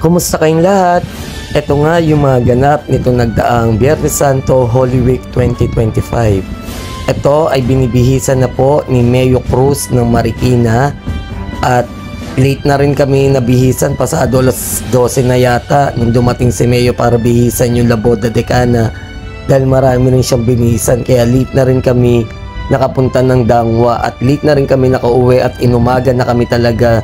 Kumusta kayong lahat? Ito nga yung mga ganap nitong nagdaang Biyernes Santo Holy Week 2025. Ito ay binibihisan na po ni Mayo Cruz ng Marikina at late na rin kami nabihisan, pasado alas 12 na yata nung dumating si Mayo para bihisan yung Laboda Decana dahil marami rin siyang binihisan, kaya late na rin kami nakapunta ng Dangwa at late na rin kami nakauwi at inumaga na kami talaga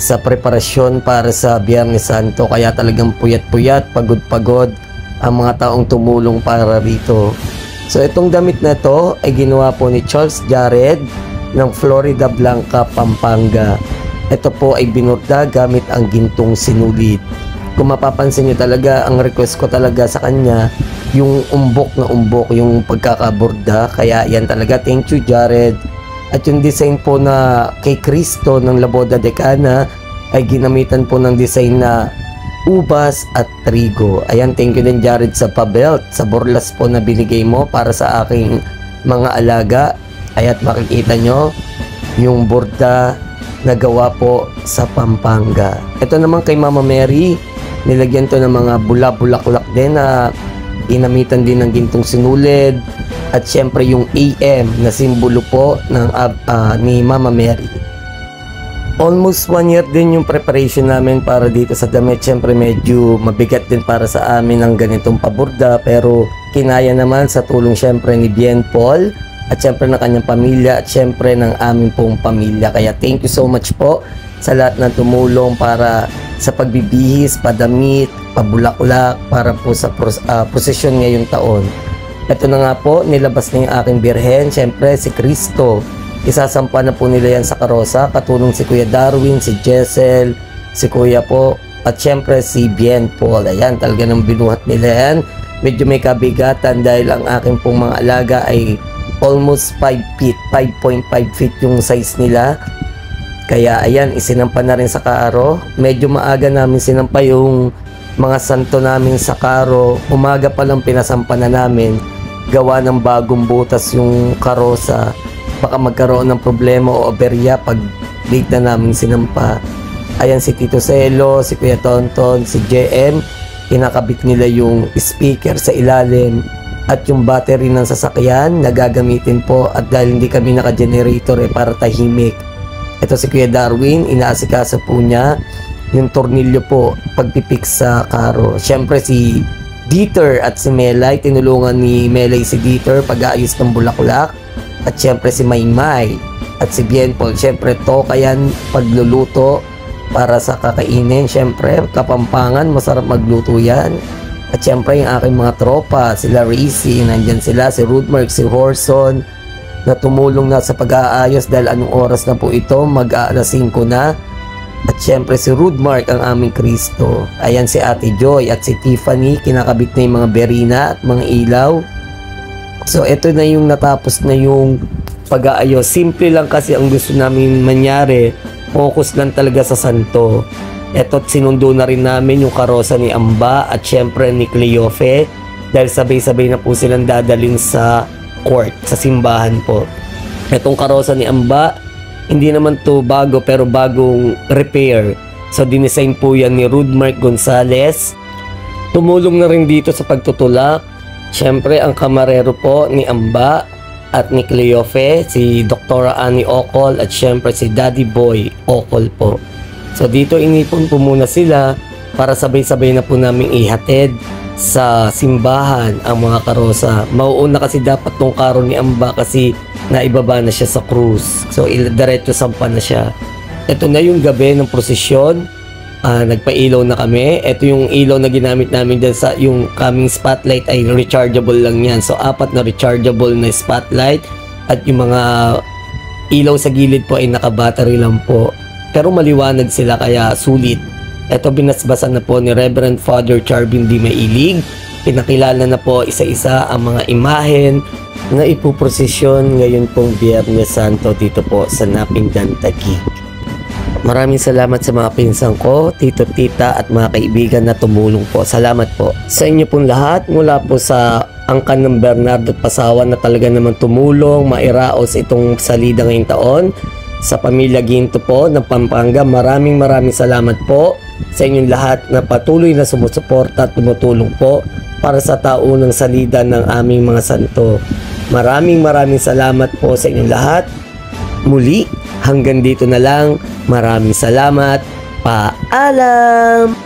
sa preparasyon para sa Biyernes Santo, kaya talagang puyat-puyat, pagod-pagod ang mga taong tumulong para rito. So itong damit na to ay ginawa po ni Charles Jared ng Florida Blanca, Pampanga. Ito po ay binurda gamit ang gintong sinulid. Kung mapapansin nyo talaga, ang request ko talaga sa kanya yung umbok na umbok, yung pagkakaburda, kaya yan talaga, thank you Jared. At yung design po na kay Cristo ng Laboda Decana ay ginamitan po ng design na ubas at trigo. Ayan, thank you din Jared sa pabelt, sa borlas po na binigay mo para sa aking mga alaga. Ayan, makikita nyo yung burda na gawa po sa Pampanga. Ito naman kay Mama Mary, nilagyan to ng mga bula-bulaklak din na ginamitan din ng gintong sinulid. At syempre yung AM na simbolo po ng ni Mama Mary. Almost 1 year din yung preparation namin para dito sa damit. Syempre medyo mabigat din para sa amin ang ganitong paburda, pero kinaya naman sa tulong syempre ni Bien Paul at syempre ng kanyang pamilya at syempre ng aming pong pamilya. Kaya thank you so much po sa lahat ng tumulong para sa pagbibihis, padamit, pabulaklak para po sa prosesyon ngayong taon. Ito na nga po, nilabas na yung aking birhen, syempre si Cristo. Isasampa na po nila yan sa karosa, katulong si Kuya Darwin, si Jessel, si Kuya po, at syempre si Bien Paul. Ayan, talaga nang binuhat nila yan. Medyo may kabigatan dahil ang aking pong mga alaga ay almost 5 feet, 5.5 feet yung size nila. Kaya ayan, isinampa na rin sa karo. Medyo maaga namin sinampa yung mga santo namin sa karo. Umaga pa lang pinasampa na namin, gawa ng bagong butas yung karosa. Baka magkaroon ng problema o aberya pag late na namin sinampa. Ayan si Tito Celo, si Kuya Tonton, si JM, kinakabit nila yung speaker sa ilalim at yung battery ng sasakyan na gagamitin po, at dahil hindi kami naka-generator para tahimik. Ito si Kuya Darwin, inaasikaso po niya yung tornilyo po pagpipix sa karo. Siyempre si Dieter at si Melay, tinulungan ni Melay si Dieter pag-aayos ng bulaklak. At siyempre si Maymay at si Bien Paul, siyempre toka yan pagluluto para sa kakainin. Siyempre Kapampangan, masarap magluto yan. At siyempre yung aking mga tropa, sila Racy, nandyan sila, si Rudmark, si Horson, na tumulong na sa pag-aayos dahil anong oras na po ito, mag-aalas 5 na. At syempre si Rudmark, ang aming Kristo. Ayan si Ate Joy at si Tiffany, kinakabit na yung mga berina at mga ilaw. So ito na yung natapos na yung pag-aayos. Simple lang kasi ang gusto namin mangyari, focus lang talaga sa santo. Eto't sinundo na rin namin yung karosa ni Amba at syempre ni Cleofe dahil sabay-sabay na po silang dadalhin sa court, sa simbahan po. Etong karosa ni Amba, hindi naman to bago pero bagong repair. So dinesign po yan ni Rudmark Gonzales. Tumulong na rin dito sa pagtutulak syempre ang kamarero po ni Amba at ni Cleofe, si Dr. Annie Ocol at syempre si Daddy Boy Ocol po. So dito inipon po muna sila para sabay-sabay na po namin ihatid sa simbahan ang mga karosa. Mauuna kasi dapat tong karo ni Amba kasi naibaba na siya sa krus. So diretso sampa na siya. Ito na yung gabi ng prosesyon. Nagpa-ilaw na kami. Ito yung ilaw na ginamit namin dyan sa yung coming spotlight ay rechargeable lang yan. So 4 na rechargeable na spotlight at yung mga ilaw sa gilid po ay naka-battery lang po. Pero maliwanag sila kaya sulit. Ito binasbasan na po ni Reverend Father Charvin D. Mailig. Pinakilala na po isa-isa ang mga imahen na ipuprosesyon ngayon pong Biyernes Santo dito po sa Napinggan, Taguig. Maraming salamat sa mga pinsan ko, tito, tita at mga kaibigan na tumulong po. Salamat po sa inyo pong lahat, mula po sa angkan ng Bernardo at Pasawan na talaga naman tumulong, mairaos itong salida ngayong taon. Sa pamilya Ginto po ng Pampanga, maraming salamat po sa inyong lahat na patuloy na sumusuporta at tumutulong po para sa taunang salida ng aming mga santo. Maraming salamat po sa inyong lahat. Muli, hanggang dito na lang. Maraming salamat. Paalam!